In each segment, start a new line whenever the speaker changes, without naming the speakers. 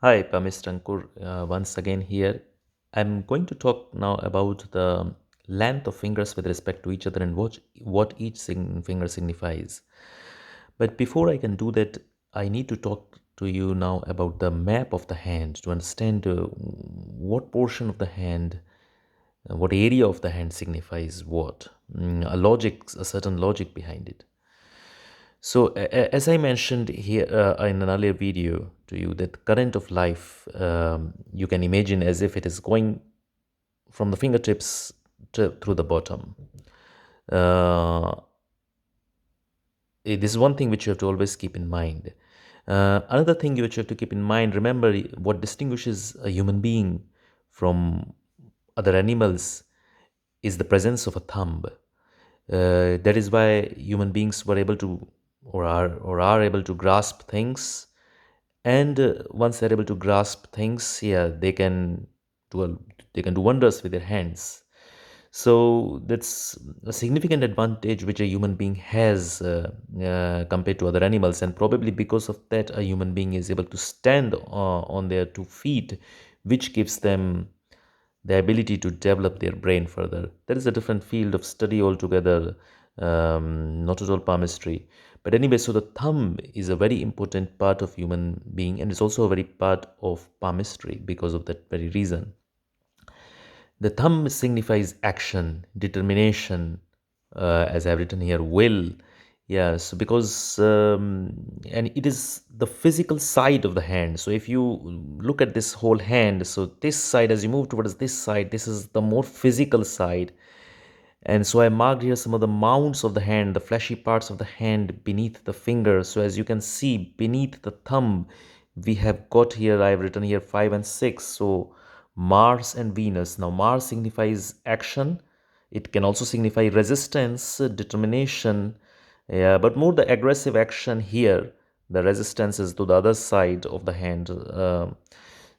Hi, Palmist Ankur, once again here. I'm going to talk now about the length of fingers with respect to each other and what each finger signifies. But before I can do that, I need to talk to you now about the map of the hand to understand what portion of the hand, what area of the hand signifies what. A certain logic behind it. So, as I mentioned here in an earlier video to you, that current of life you can imagine as if it is going from the fingertips through the bottom. Uh, this is one thing which you have to always keep in mind. Another thing which you have to keep in mind, remember what distinguishes a human being from other animals is the presence of a thumb. That is why human beings were able to or are able to grasp things, and once they're able to grasp things, yeah, do a, they can do wonders with their hands. So that's a significant advantage which a human being has compared to other animals, and probably because of that, a human being is able to stand on their 2 feet, which gives them the ability to develop their brain further. That is a different field of study altogether, not at all palmistry. But anyway, so the thumb is a very important part of human being, and it's also a very part of palmistry because of that very reason. The thumb signifies action, determination, as I've written here, will. Yeah, so because, and it is the physical side of the hand. So if you look at this whole hand, so this side, as you move towards this side, this is the more physical side. And so I marked here some of the mounts of the hand, the fleshy parts of the hand beneath the finger. So as you can see, beneath the thumb, we have got here, I've written here 5 and 6. So Mars and Venus. Now Mars signifies action. It can also signify resistance, determination, yeah, but more the aggressive action here. The resistance is to the other side of the hand.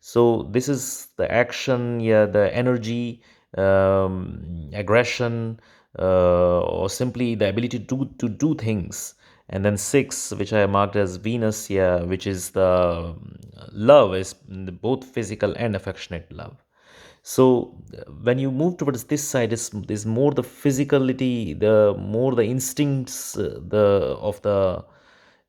So this is the action, yeah, the energy, aggression, or simply the ability to do things. And then 6, which I marked as Venus, yeah, which is the love, is both physical and affectionate love. So when you move towards this side, is more the physicality, the more the instincts, the of the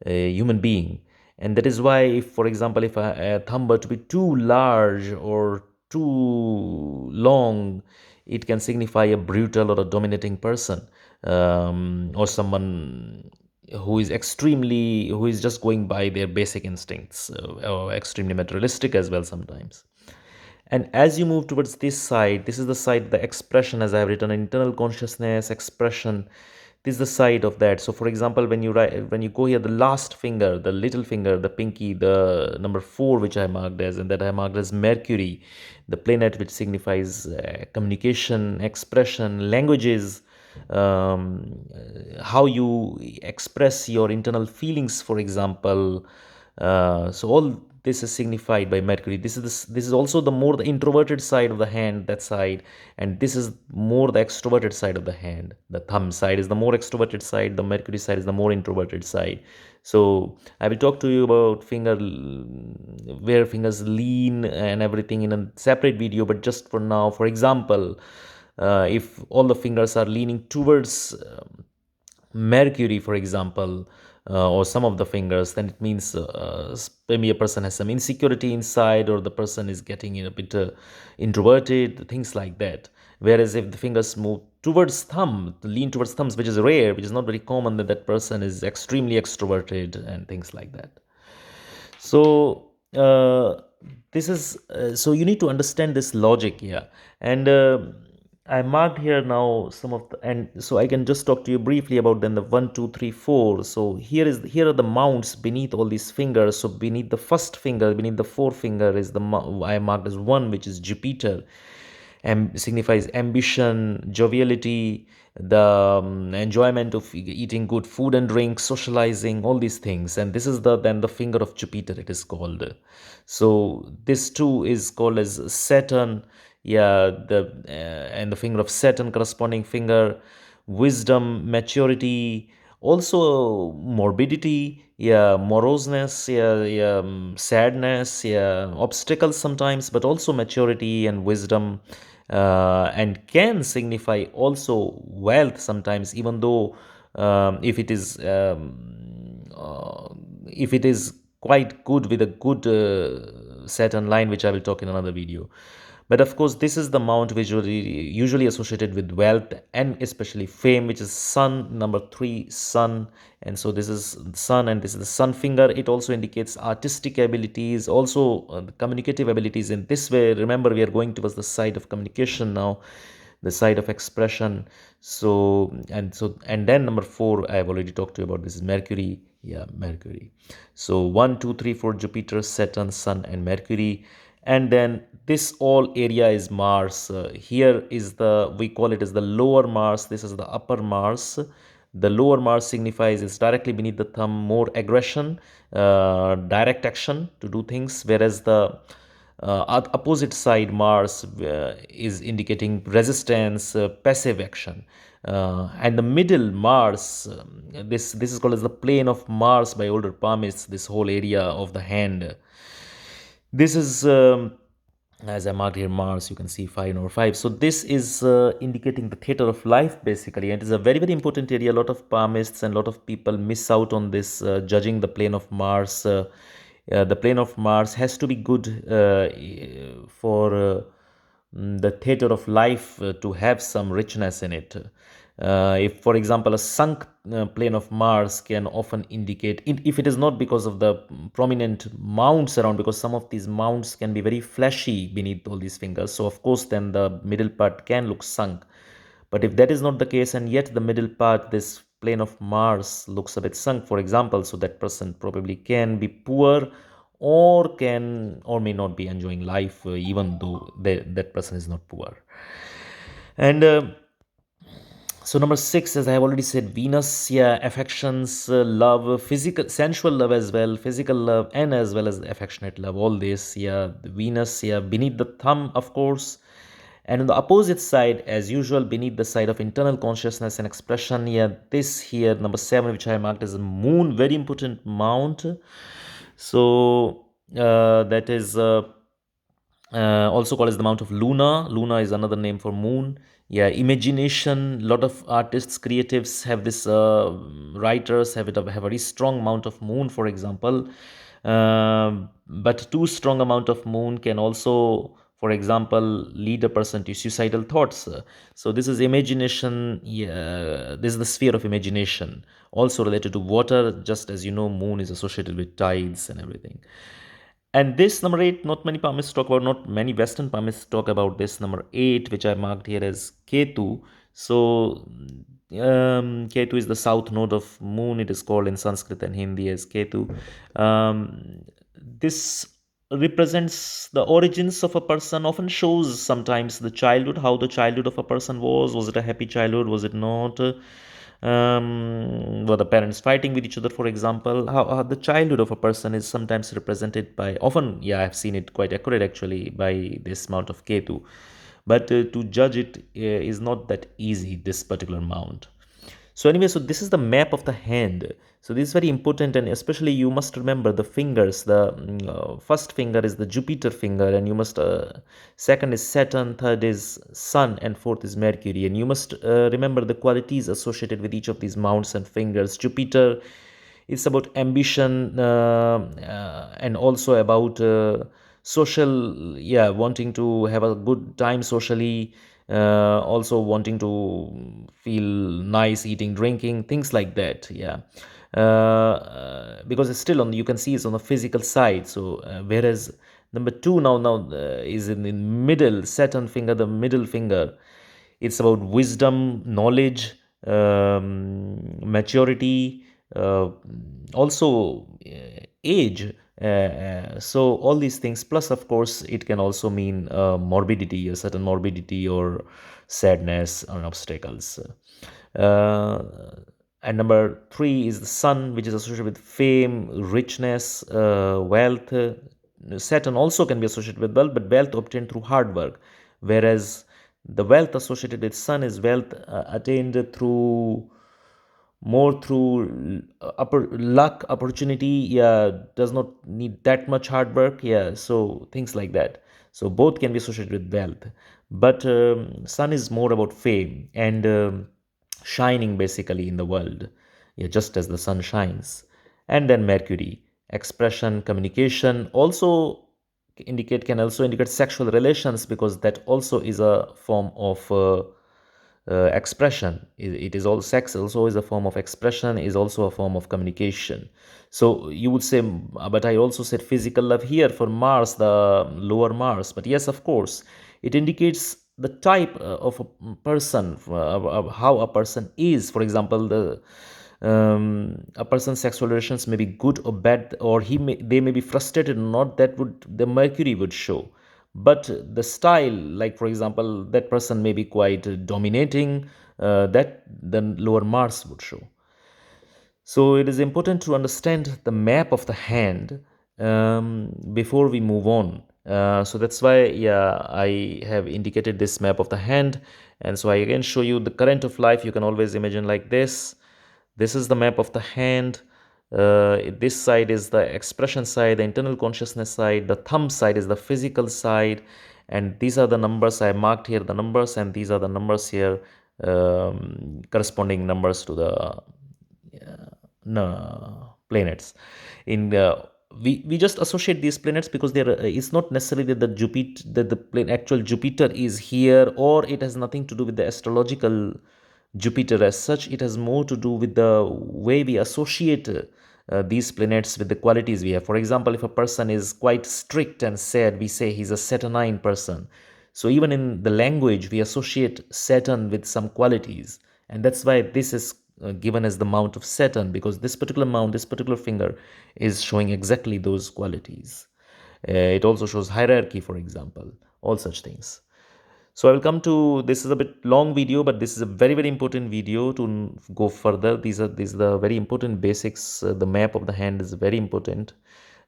human being. And that is why, if, for example, if a thumb were to be too large or too long, it can signify a brutal or a dominating person, or someone who is just going by their basic instincts, or extremely materialistic as well sometimes. And as you move towards this side, this is the side, the expression, as I have written, internal consciousness, expression. This is the side of that. So, for example, when you go here, the last finger, the little finger, the pinky, the number 4, which I marked as, and that I marked as Mercury, the planet which signifies communication, expression, languages, how you express your internal feelings, for example. So all this is signified by Mercury. This is also the more the introverted side of the hand, that side, and this is more the extroverted side of the hand. The thumb side is the more extroverted side. The Mercury side is the more introverted side. So I will talk to you about where fingers lean and everything in a separate video. But just for now, for example, if all the fingers are leaning towards Mercury, for example, or some of the fingers, then it means maybe a person has some insecurity inside, or the person is getting a bit introverted, things like that. Whereas if the fingers move towards lean towards thumbs, which is rare, which is not very common, that that person is extremely extroverted and things like that. So this is so you need to understand this logic here. And I marked here now some of the, and so I can just talk to you briefly about then the 1, 2, 3, 4. So here are the mounts beneath all these fingers. So beneath the first finger, beneath the forefinger, is I marked as 1, which is Jupiter, and signifies ambition, joviality, the enjoyment of eating good food and drink, socializing, all these things. And this is the finger of Jupiter, it is called. So this too is called as Saturn. Yeah, and the finger of Saturn, corresponding finger, wisdom, maturity, Also morbidity, yeah, moroseness, yeah, yeah, sadness, yeah, obstacles sometimes, but also maturity and wisdom, and can signify also wealth sometimes, even though if it is quite good with a good Saturn line, which I will talk in another video. But of course, this is the mount usually associated with wealth and especially fame, which is sun, number 3, sun. And so this is sun, and this is the sun finger. It also indicates artistic abilities, also the communicative abilities. In this way, remember, we are going towards the side of communication now, the side of expression. And then number 4, I have already talked to you about. This is Mercury. Yeah, Mercury. So 1, 2, 3, 4, Jupiter, Saturn, Sun, and Mercury. And then this all area is Mars. Here is we call it as the lower Mars. This is the upper Mars. The lower Mars signifies it's directly beneath the thumb, more aggression, direct action to do things, whereas the opposite side Mars is indicating resistance, passive action. And the middle Mars, this is called as the plane of Mars by older palmists, this whole area of the hand. This is, as I marked here, Mars, you can see 5 number 5. So this is indicating the theater of life, basically. And it is a very, very important area. A lot of palmists and a lot of people miss out on this, judging the plane of Mars. The plane of Mars has to be good for the theater of life to have some richness in it. If, for example, a sunk plane of Mars can often indicate, if it is not because of the prominent mounts around, because some of these mounts can be very fleshy beneath all these fingers. So, of course, then the middle part can look sunk. But if that is not the case, and yet the middle part, this plane of Mars, looks a bit sunk, for example, so that person probably can be poor, or can or may not be enjoying life, even though that person is not poor. And so number 6, as I have already said, Venus, yeah, affections, love, physical, sensual love as well, physical love, and as well as affectionate love. All this, yeah, Venus, yeah, beneath the thumb, of course. And on the opposite side, as usual, beneath the side of internal consciousness and expression, yeah, this here, number 7, which I marked as a moon, very important mount. So that is also called as the mount of Luna. Luna is another name for moon. Yeah, imagination. A lot of artists, creatives have this. Writers have it. Have a very strong amount of moon, for example. But too strong amount of moon can also, for example, lead a person to suicidal thoughts. So this is imagination. Yeah, this is the sphere of imagination. Also related to water, just as you know, moon is associated with tides and everything. And this number 8, not many palmists talk about, not many Western palmists talk about this number 8, which I marked here as Ketu. So Ketu is the south node of moon. It is called in Sanskrit and Hindi as Ketu. This represents the origins of a person, often shows sometimes the childhood, how the childhood of a person was it a happy childhood, was it not, were the parents fighting with each other, for example. How the childhood of a person is sometimes represented by, often, yeah, I've seen it quite accurate actually, by this mount of Ketu. But to judge it is not that easy, this particular mount. So anyway, so this is the map of the hand. So this is very important, and especially you must remember the fingers. The first finger is the Jupiter finger, and you must, second is Saturn, third is Sun, and fourth is Mercury. And you must remember the qualities associated with each of these mounts and fingers. Jupiter, it's about ambition, and also about social, yeah, wanting to have a good time socially, also wanting to feel nice, eating, drinking, things like that. Yeah, because it's still on, you can see it's on the physical side. So whereas number 2 now is in the middle, Saturn finger, the middle finger, it's about wisdom, knowledge, maturity, also age. So all these things, plus of course it can also mean morbidity, a certain morbidity or sadness or obstacles. uh, and number 3 is the sun, which is associated with fame, richness, wealth. Saturn also can be associated with wealth, but wealth obtained through hard work, whereas the wealth associated with sun is wealth attained through more through upper luck, opportunity. Yeah, does not need that much hard work. Yeah, so things like that. So both can be associated with wealth, but sun is more about fame and shining basically in the world. Yeah, just as the sun shines. And then Mercury, expression, communication, also can also indicate sexual relations, because that also is a form of expression. It is all sex also is a form of expression, is also a form of communication. So you would say, but I also said physical love here for Mars, the lower Mars. But yes, of course, it indicates the type of a person, of how a person is. For example, a person's sexual relations may be good or bad, or they may be frustrated or not. That would the Mercury would show. But the style, like for example, that person may be quite dominating, that the lower Mars would show. So it is important to understand the map of the hand before we move on. So that's why, yeah, I have indicated this map of the hand. And so I again show you the current of life. You can always imagine like this. This is the map of the hand. This side is the expression side, the internal consciousness side. The thumb side is the physical side. And these are the numbers I marked here, the numbers, and these are the numbers here, corresponding numbers to the no, planets. In we just associate these planets because they're it's not necessarily that the Jupiter, that the actual Jupiter is here, or it has nothing to do with the astrological Jupiter as such. It has more to do with the way we associate these planets with the qualities we have. For example, if a person is quite strict and sad, we say he's a Saturnine person. So even in the language, we associate Saturn with some qualities, and that's why this is given as the mount of Saturn, because this particular mount, this particular finger, is showing exactly those qualities. It also shows hierarchy, for example, all such things. So I will come to, this is a bit long video, but this is a very, very important video to go further. These are the very important basics. The map of the hand is very important.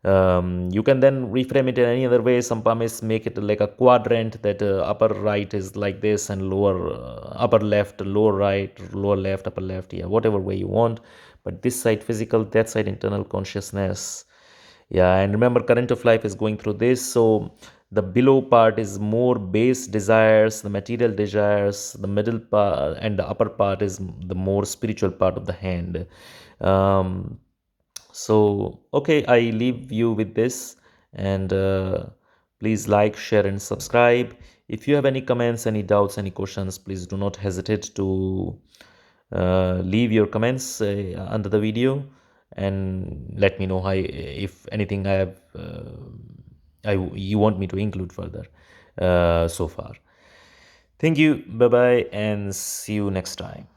You can then reframe it in any other way. Some palmists make it like a quadrant, that upper right is like this, and lower upper left, lower right, lower left, upper left, yeah, whatever way you want. But this side physical, that side internal consciousness. Yeah, and remember, current of life is going through this. So the below part is more base desires, the material desires. The middle part and the upper part is the more spiritual part of the hand. um, so okay, I leave you with this. And please like, share, and subscribe. If you have any comments, any doubts, any questions, please do not hesitate to leave your comments under the video, and let me know how, if anything I have you want me to include further so far. Thank you, bye bye, and see you next time.